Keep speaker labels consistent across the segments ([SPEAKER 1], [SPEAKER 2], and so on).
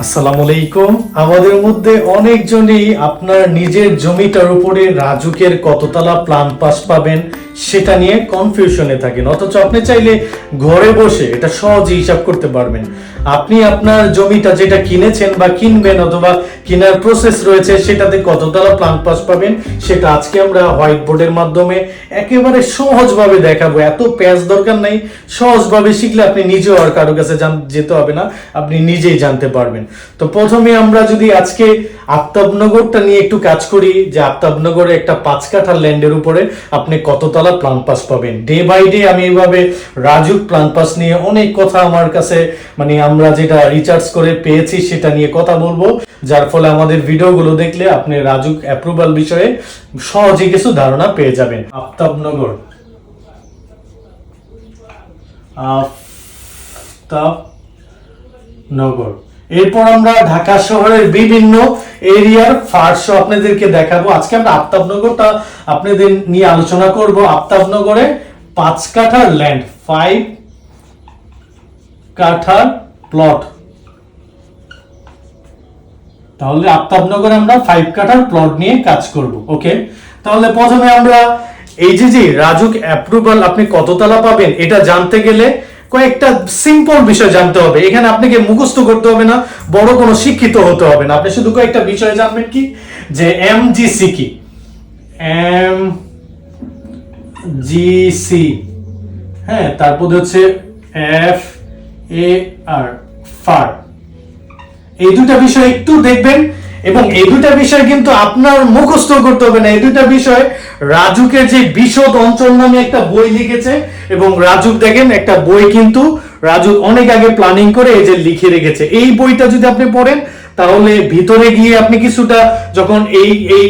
[SPEAKER 1] আসসালামু আলাইকুম। আমাদের মধ্যে অনেকজনই আপনার নিজের জমিটার উপরে রাজুকের কততলা প্ল্যান পাস পাবেন সেটা নিয়ে কনফিউশনে থাকেন, অথচ আপনি চাইলে ঘরে বসে এটা সহজে হিসাব করতে পারবেন। আপনি আপনার জমিটা যেটা কিনেছেন বা কিনবেন অথবা কেনার প্রসেস রয়েছে সেটাতে কততলা প্ল্যান পাস পাবেন সেটা আজকে আমরা হোয়াইট বোর্ডের মাধ্যমে একেবারে সহজভাবে দেখাবো। এত প্যাচ দরকার নাই, সহজভাবে শিখলে আপনি নিজেও আর কারো কাছে যেতে হবে না, আপনি নিজেই জানতে পারবেন। তো প্রথমে আমরা যদি আজকে আফতাবনগরটা নিয়ে একটু কাজ করি, যে আফতাবনগরে একটা 5 কাঠা ল্যান্ডের উপরে আপনি কততলা প্ল্যান পাস পাবেন। ডে বাই ডে আমি এইভাবে রাজুক প্ল্যান পাস নিয়ে অনেক কথা আমার কাছে আমরা যেটা রিসার্চ করে পেয়েছি সেটা নিয়ে কথা বলবো, যার ফলে আমাদের ভিডিওগুলো দেখলে আপনি রাজুক অ্যাপ্রুভাল বিষয়ে সহজে কিছু ধারণা পেয়ে যাবেন। আফতাবনগর আফতাবনগর, এরপর আমরা ঢাকা শহরের বিভিন্ন এরিয়ার ফার্স্ট আপনাদেরকে দেখাবো। আজকে আমরা আফতাবনগরটা আপনাদের নিয়ে আলোচনা করব। আফতাবনগরে 5 কাঠার ল্যান্ড, 5 কাঠার প্লট। তাহলে আফতাবনগরে আমরা 5 কাঠার প্লট নিয়ে কাজ করব। ওকে, তাহলে প্রথমে আমরা এই যে রাজুক অ্যাপ্রুভাল আপনি কততলা পাবেন এটা জানতে গেলে কয়েকটা সিম্পল বিষয় জানতে হবে। এখানে আপনাকে মুখস্থ করতে হবে না, বড় কোনো শিক্ষিত হতে হবে না, আপনি শুধু কয়েকটা বিষয় জানবেন। কি যে এমজিসি কি, এমজিসি, হ্যাঁ, তারপর হচ্ছে এফ এ আর, ফার। এই দুটা বিষয় একটু দেখবেন, এবং এই দুটা বিষয় কিন্তু আপনার মুখস্থ করতে হবে না। এই দুটা বিষয় রাজুকের যে বিশদ অঞ্চল নামে একটা বই লিখেছে, এবং রাজুক দেখেন একটা বই কিন্তু রাজুক অনেক আগে প্ল্যানিং করে এই যে লিখে রেখেছে। এই বইটা যদি আপনি পড়েন তাহলে ভিতরে গিয়ে আপনি কিছুটা যখন এই এই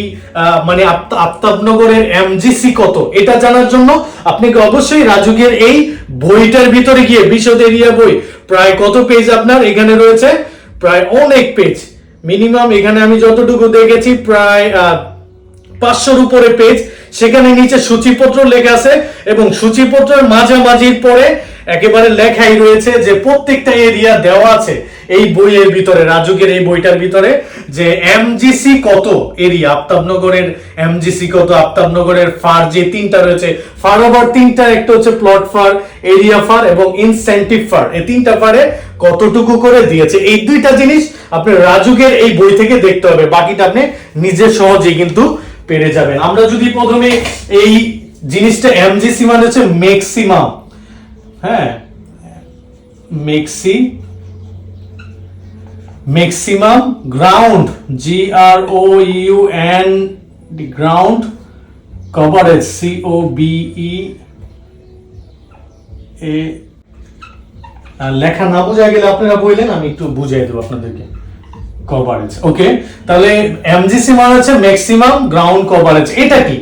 [SPEAKER 1] আফতাবনগরের এমজিসি কত এটা জানার জন্য আপনাকে অবশ্যই রাজুকের এই বইটার ভিতরে গিয়ে বিশদ এরিয়া বই প্রায় কত পেজ আপনার এখানে রয়েছে, প্রায় অনেক পেজ, মিনিমাম এখানে আমি যতটুকু দেখেছি প্রায় 500-র উপরে পেজ। সেখানে নিচে সূচিপত্র লেখা আছে, এবং সূচিপত্রের মাঝামাঝির পরে একেবারে লেখাই রয়েছে যে প্রত্যেকটা এরিয়া দেওয়া আছে এই বইয়ের ভিতরে, রাজুকের এই বইটার ভিতরে, যে এমজিসি কত এরিয়া, আফতাবনগরের এমজিসি কত, আফতাবনগরের ফার যে 3টা রয়েছে, ফার আবার 3টা, একটা হচ্ছে প্লট ফার, এরিয়া ফার এবং ইনসেন্টিভ ফার, এই 3টা ফারে কতটুকু করে দিয়েছে। এই দুইটা জিনিস আপনি রাজুকের এই বই থেকে দেখতে হবে, বাকিটা আপনি নিজে সহজে কিন্তু পেরে যাবেন। আমরা যদি প্রথমে এই জিনিসটা, এমজিসি মানে হচ্ছে ম্যাক্সিমাম, হ্যাঁ, maximum ground, GROUN, ground coverage, COVEA। লেখা না বোঝা গেলে আপনারা বললেন, আমি একটু বুঝিয়ে দেবো আপনাদেরকে। কভারেজ, ওকে, তাহলে এমজিসি মানে হচ্ছে ম্যাক্সিমাম গ্রাউন্ড কভারেজ। এটা কি?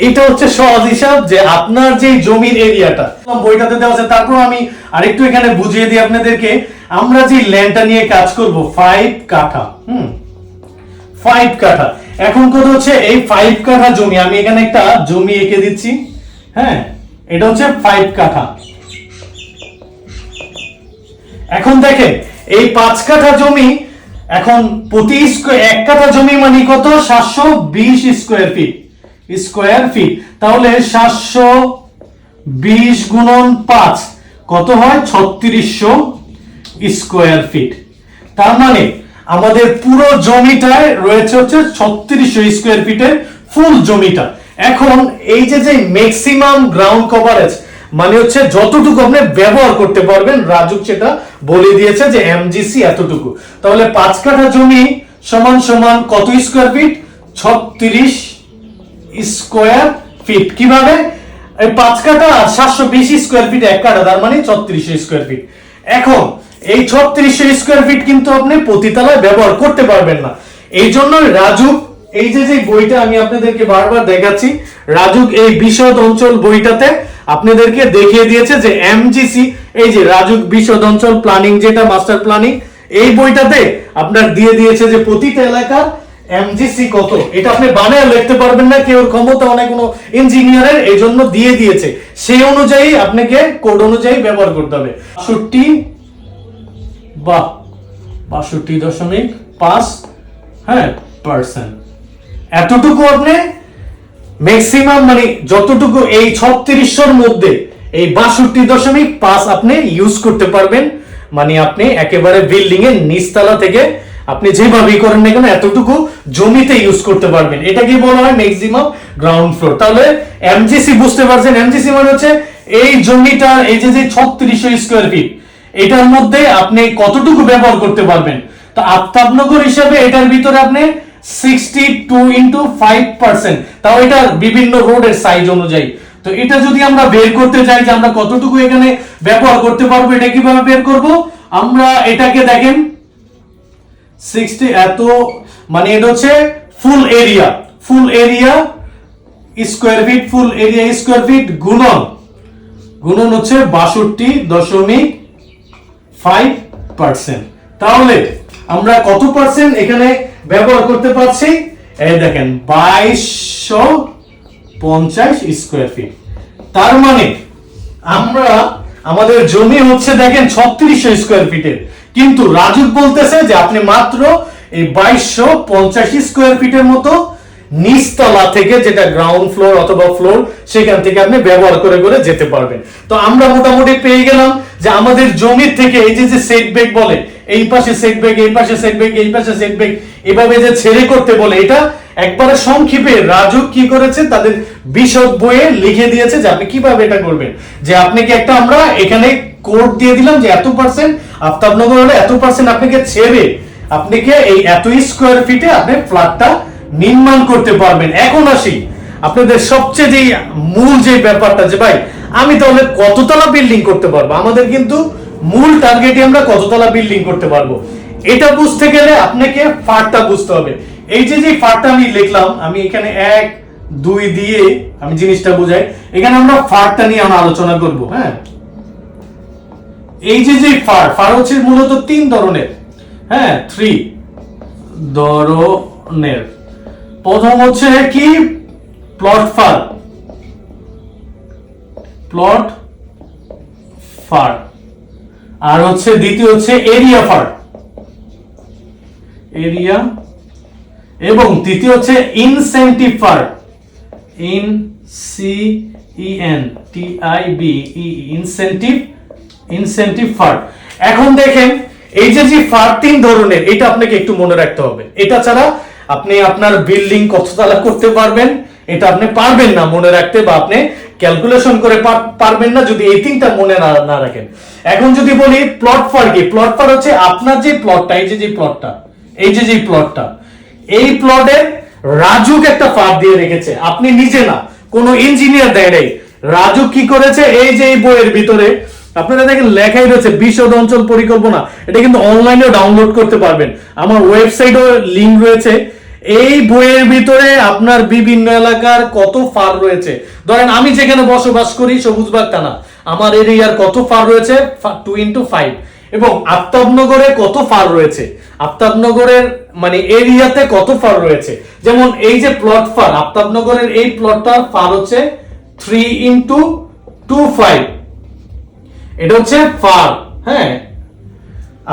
[SPEAKER 1] এটা হচ্ছে সহজ হিসাব যে আপনার যে জমির এরিয়াটা বইটাতে দেওয়া আছে। তারপর আমি আরেকটু এখানে বুঝিয়ে দিই আপনাদেরকে। আমরা যে ল্যান্ডটা নিয়ে কাজ করব 5 কাঠা, 5 কাঠা। এখন কত হচ্ছে এই 5 কাঠা জমি, আমি এখানে একটা জমি এঁকে দিচ্ছি, হ্যাঁ, এটা হচ্ছে 5 কাঠা। এখন দেখেন এই 5 কাঠা জমি, এখন প্রতি 1 কাঠা জমি মানে কত, 720 স্কয়ার ফিট। তাহলে 720 গুণন 5 কত হয়, 3600 স্কয়ার ফিট। তার মানে আমাদের পুরো জমিটায় রয়েছে হচ্ছে 3600 স্কয়ার ফিটের ফুল জমিটা। এখন এই যে ম্যাক্সিমাম গ্রাউন্ড কভারেজ মানে হচ্ছে যতটুকু আপনি ব্যবহার করতে পারবেন, রাজুক সেটা বলে দিয়েছে যে এমজিসি এতটুকু। তাহলে 5 কাঠা জমি সমান সমান কত স্কয়ার ফিট, 36 স্কয়ার ফিট। কিভাবে? এই 5 কাঠা আর 720 স্কয়ার ফিট 1 কাঠা, তার মানে 3600 স্কয়ার ফিট। এখন এই 3600 স্কয়ার ফিট কিন্তু আপনি প্রতিতলায় ব্যবহার করতে পারবেন না। এই জন্য রাজুক এই যে বইটা আমি আপনাদেরকে বারবার দেখাচ্ছি, রাজুক এই বিশদ অঞ্চল বইটাতে আপনাদেরকে দেখিয়ে দিয়েছে যে এমজিসি, এই যে রাজুক বিশদ অঞ্চল প্ল্যানিং, যেটা মাস্টার প্ল্যানিং, এই বইটাতে আপনার দিয়ে দিয়েছে যে প্রতিটা এলাকার এমজিসি কত। এটা আপনি বানায় লিখতে পারবেন না, কেউ ক্ষমতা অনেক কোনো ইঞ্জিনিয়ারের, এই জন্য দিয়ে দিয়েছে, সেই অনুযায়ী আপনাকে কোড অনুযায়ী ব্যবহার করতে হবে। 62 বা 62.5 হ্যাঁ পার্সেন্ট। এতটুকু আপনি ম্যাক্সিমাম মানে যতটুকু এই 3600 মধ্যে এই 62.5 আপনি ইউজ করতে পারবেন। মানে আপনি একেবারে বিল্ডিং এর নিচতলা থেকে আপনি যেভাবেই করেন না কেন এতটুকু জমিতে ইউজ করতে পারবেন। এটা কি বলা হয় ম্যাক্সিমাম গ্রাউন্ড ফ্লোর। তাহলে এমজিসি বুঝতে পারছেন, এমজিসি মানে হচ্ছে এই জমিটা এই যে 3600 স্কয়ার ফিট এটার মধ্যে আপনি কতটুকু ব্যবহার করতে পারবেন। তো আফতাবনগর হিসাবে এটার ভিতরে আপনি 62 × 5%, তাও এটা বিভিন্ন রোডের সাইজ অনুযায়ী। তো এটা যদি আমরা বের করতে চাই যে আমরা কতটুকু এখানে ব্যবহার করতে পারবো, এটা কিভাবে বের করব? আমরা এটাকে দেখেন 60 এত মানে এটা হচ্ছে ফুল এরিয়া স্কয়ার ফিট, ফুল এরিয়া স্কয়ার ফিট গুণন হচ্ছে 62.5%। তাহলে আমরা কত পার্সেন্ট এখানে ব্যবহার করতে পারছি? এই দেখেন 2250 স্কয়ার ফিট। তার মানে আমরা আমাদের জমি হচ্ছে দেখেন 3600 স্কয়ার ফিটের, কিন্তু রাজুক বলতেছে যে আপনি মাত্র এই 2250 স্কয়ার ফিটের মতো নিচতলা থেকে, যেটা গ্রাউন্ড ফ্লোর অথবা ফ্লোর, সেখান থেকে আপনি ব্যবহার করে করে যেতে পারবেন। তো আমরা মোটামুটি পেয়ে গেলাম যে আমাদের জমির থেকে এই যে সেটব্যাক বলে, এই পাশে সেটব্যাক, এই পাশে সেটব্যাক, এই পাশে সেটব্যাক, এভাবে যে ছেড়ে করতে বলে, এটা একবারে সংক্ষেপে রাজুক কি করেছে তাদের বিশদ বইয়ে লিখে দিয়েছে যে আপনি কিভাবে এটা করবেন। যে আপনাকে একটা আমরা এখানে কোড দিয়ে দিলাম যে এত পার্সেন্ট আফতাবনগর হলে এত পার্সেন্ট আপনাকে ছেড়ে আপনাকে এই এত স্কয়ার ফিটে আপনি ফ্ল্যাটটা নির্মাণ করতে পারবেন। এখন আসি আপনাদের সবচেয়ে যে মূল যে ব্যাপারটা, যে ভাই আমি তাহলে কততলা বিল্ডিং করতে পারবো। আমাদের কিন্তু মূল টার্গেটে আমরা কততলা বিল্ডিং করতে পারবো, এটা বুঝতে গেলে আপনাকে ফারটা বুঝতে হবে। এই যে ফারটা আমি লিখলাম, আমি এখানে 1 2 দিয়ে আমি জিনিসটা বুঝাই। এখানে আমরা ফারটা নিয়ে আমরা আলোচনা করব। হ্যাঁ, এই যে ফার হচ্ছে মূলত 3 ধরনের। হ্যাঁ, 3 ধরনের। প্রথম হচ্ছে কি প্লট ফার, আর হচ্ছে দ্বিতীয় হচ্ছে এরিয়া ফার, এবং তৃতীয় হচ্ছে ইনসেন্টিভ ফার, ইনসেন্টিভ ফার। এখন দেখেন এই যে ফার 3 ধরনের, এটা আপনাকে একটু মনে রাখতে হবে। এটা ছাড়া আপনি আপনার বিল্ডিং কততলা করতে পারবেন এটা আপনি পারবেন না মনে রাখতে, বা আপনি ক্যালকুলেশন করে পারবেন না যদি এই 3টা মনে না রাখেন। এখন যদি বলি প্লট ফার কি, প্লট ফার হচ্ছে আপনার যে প্লটটা, এই যে প্লটটা, এই প্লটের রাজুক একটা ফার দিয়ে রেখেছে, আপনি নিজে না, কোনো ইঞ্জিনিয়ার দেয় নাই। রাজুক কি করেছে, এই যে এই বইয়ের ভিতরে আপনারা দেখেন লেখাই রয়েছে বিশদ অঞ্চল পরিকল্পনা, এটা কিন্তু অনলাইনেও ডাউনলোড করতে পারবেন, আমার ওয়েবসাইটেও লিংক রয়েছে। এই বইয়ের ভিতরে আপনার বিভিন্ন এলাকার কত ফার রয়েছে, ধরেন আমি যেখানে বসবাস করি সবুজবাগ থানা, আমার এরিয়ার কত ফার রয়েছে 2x5, এবং আফতাবনগরে কত ফার রয়েছে, আফতাবনগরের মানে এরিয়াতে কত ফার রয়েছে। যেমন এই যে প্লট ফার, আফতাবনগরের এই প্লটটার ফার হচ্ছে 3x25, এটা হচ্ছে ফার। হ্যাঁ,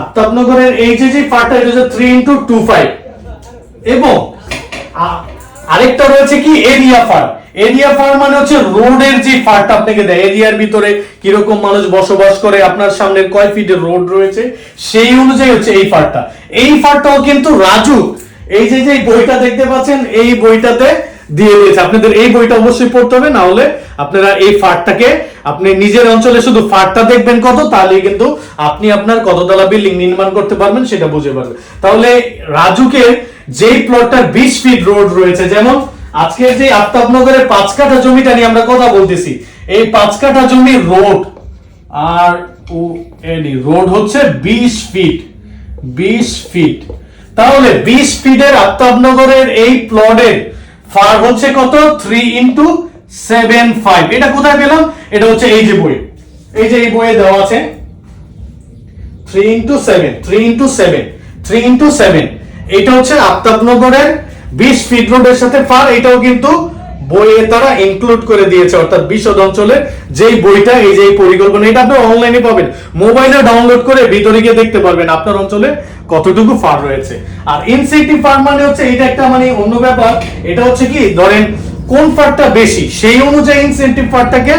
[SPEAKER 1] আফতাবনগরের এই যে ফারটা এটা হচ্ছে 3x25, এবং আরেকটা রয়েছে কি এরিয়া ফার। এরিয়া ফার মানে হচ্ছে রোডের যে ফারটা আপনাকে দেয়, এরিয়ার ভিতরে কিরকম মানুষ বসবাস করে, আপনার সামনে কয় ফিটের রোড রয়েছে, সেই অনুযায়ী হচ্ছে এই ফারটা। এই ফারটাও কিন্তু রাজু এই যে বইটা দেখতে পাচ্ছেন, এই বইটাতে দিয়ে দিয়েছে। আপনাদের এই বইটা অবশ্যই পড়তে হবে, না হলে আপনারা এই ফারটাকে আপনি নিজের অঞ্চলে শুধু ফারটা দেখবেন কত, তাহলে কিন্তু আপনি আপনার কততলা বিল্ডিং নির্মাণ করতে পারবেন সেটা বুঝে পারবেন। তাহলে রাজুকের যেই প্লটটার 20 ফিট রোড রয়েছে, যেমন আজকের যে আফতাবনগরের 5 কাঠা জমিটা নিয়ে আমরা কথা বলতেছি, এই 5 কাঠা জমির রোড আর রোড হচ্ছে 20 ফিট। তাহলে 20 ফিটের আফতাবনগরের এই প্লটের ফার হচ্ছে কত 3x75। এটা কোথায় পেলাম, এটা হচ্ছে এই যে বই, এই বইয়ে দেওয়া আছে 3x7। এটা হচ্ছে আফতাবনগরের 20 ফিট রোডের সাথে ফার, এটাও কিন্তু বইয়ে তারা ইনক্লুড করে দিয়েছে, অর্থাৎ বিশদ অঞ্চলে যেই বইটা, এই যে পরিকল্পনা, এটা আপনি অনলাইনে পাবেন, মোবাইলে ডাউনলোড করে ভিতরে গিয়ে দেখতে পারবেন আপনার অঞ্চলে কতটুকু ফার রয়েছে। আর ইনসেন্টিভ ফার মানে হচ্ছে এটা একটা মানে অন্য ব্যাপার, এটা হচ্ছে কি ধরেন কোন ফারটা বেশি সেই অনুযায়ী ইনসেন্টিভ ফারটাকে,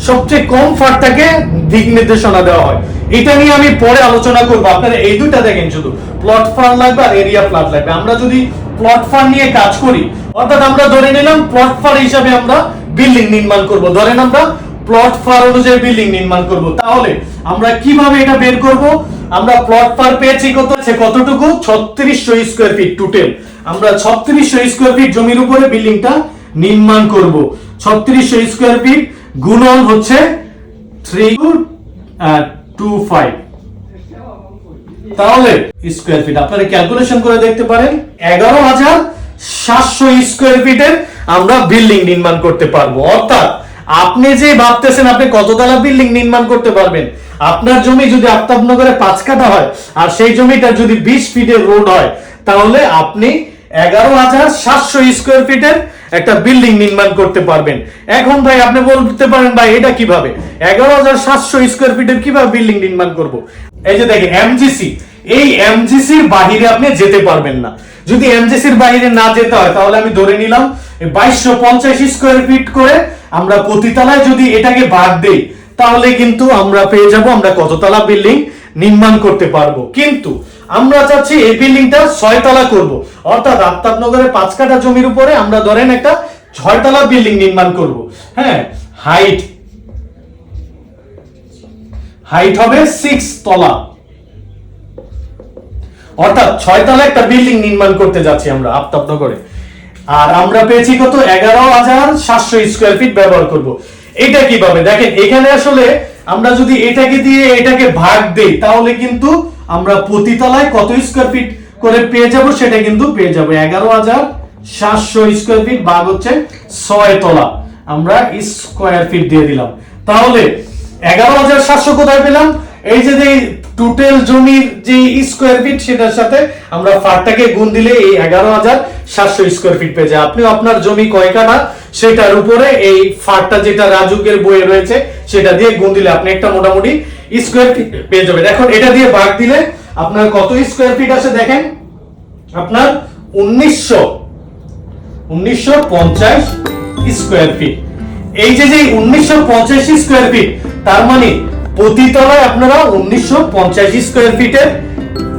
[SPEAKER 1] সবচেয়ে কম ফারটাকে দিক নির্দেশনা দেওয়া হয়। এটা নিয়ে আমি পরে আলোচনা করব। আপনারা এই দুইটা দেখেন, শুধু প্লট ফার লাগবে আর এরিয়া ফ্ল্যাট লাগবে। আমরা যদি প্লট ফার নিয়ে কাজ করি, অর্থাৎ আমরা ধরে নিলাম প্লট ফার হিসাবে আমরা বিল্ডিং নির্মাণ করব, ধরেন আমরা প্লট ফার অনুযায়ী বিল্ডিং নির্মাণ করব, তাহলে আমরা কিভাবে এটা বের করব? আমরা প্লট ফার পেয়েছি কতটুকু, 3600 স্কয়ার ফিট টোটাল। আমরা 3600 স্কয়ার ফিট জমির উপরে বিল্ডিংটা নির্মাণ করব। 3600 স্কয়ার ফিট গুণন হচ্ছে 325, তাহলে স্কয়ার ফিট আপনারা ক্যালকুলেশন করে দেখতে পারেন। 11700 স্কয়ার ফিটের আমরা বিল্ডিং নির্মাণ করতে পারবো। অর্থাৎ আপনি যে ভাবতেছেন আপনি কততলা বিল্ডিং নির্মাণ করতে পারবেন, আপনার জমি যদি আফতাবনগরে 5 কাঠা হয় আর সেই জমিটা যদি 20 ফিটের রোড হয়, তাহলে আপনি 11700 স্কয়ার ফিটের একটা বিল্ডিং নির্মাণ করতে পারবেন। এখন ভাই আপনি বলতে পারেন ভাই এটা কিভাবে, 11700 স্কয়ার ফিটের কিভাবে বিল্ডিং নির্মাণ করব? এই যে দেখেন এমজিসি, এই এমজিসির বাইরে আপনি যেতে পারবেন না। যদি এমজিসির বাইরে না যেতে হয়, তাহলে আমি ধরে নিলাম 2250 স্কয়ার ফিট করে আমরা প্রতিতলায় যদি এটাকে ভাগ দেই, তাহলে কিন্তু আমরা পেয়ে যাব আমরা কততলা বিল্ডিং নির্মাণ করতে পারবো। কিন্তু আমরা চাচ্ছি এই বিল্ডিংটা 6 তলা করব, অর্থাৎ আফতাবনগরে 5 কাঠা জমির উপরে আমরা ধরেন একটা 6 তলা বিল্ডিং নির্মাণ করব। হ্যাঁ, হাইট হবে 6 তলা, অর্থাৎ 6 তলা একটা বিল্ডিং নির্মাণ করতে যাচ্ছি আমরা আফতাবনগরে। আর আমরা পেয়েছি কত, 11700 স্কয়ার ফিট ব্যবহার করব। এটা কিভাবে দেখেন, এখানে আসলে আমরা যদি এটাকে দিয়ে এটাকে ভাগ দেই, তাহলে কিন্তু আমরা প্রতি তলায় কত স্কয়ার ফিট করে পেয়ে যাব, সেটা কিন্তু পেয়ে যাব 11700 স্কয়ার ফিট ভাগ হচ্ছে 6 তলা, আমরা স্কয়ার ফিট দিয়ে দিলাম। তাহলে 11700 কোথায় পেলাম? এই যে টোটাল জমির যে স্কয়ার ফিট সেটার সাথে আমরা ফারটাকে গুণ দিলে এই 11700 স্কয়ার ফিট পেয়ে যায়। আপনি আপনার জমি কয় কাঠা সেটার উপরে এই ফারটা যেটা রাজুকের বইয়ে রয়েছে সেটা দিয়ে গুণ দিলে আপনি একটা মোটামুটি স্কয়ার ফিট পেয়ে যাবেন। এখন এটা দিয়ে ভাগ দিলে আপনার কত স্কয়ার ফিট আসে দেখেন, আপনার 1950 স্কয়ার ফিট। এই যে 1950 স্কয়ার ফিট, তার মানে প্রতিতলায় আপনারা 1950 স্কয়ার ফিটের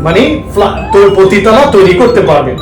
[SPEAKER 1] মানে প্রতিতলা তৈরি করতে পারবেন।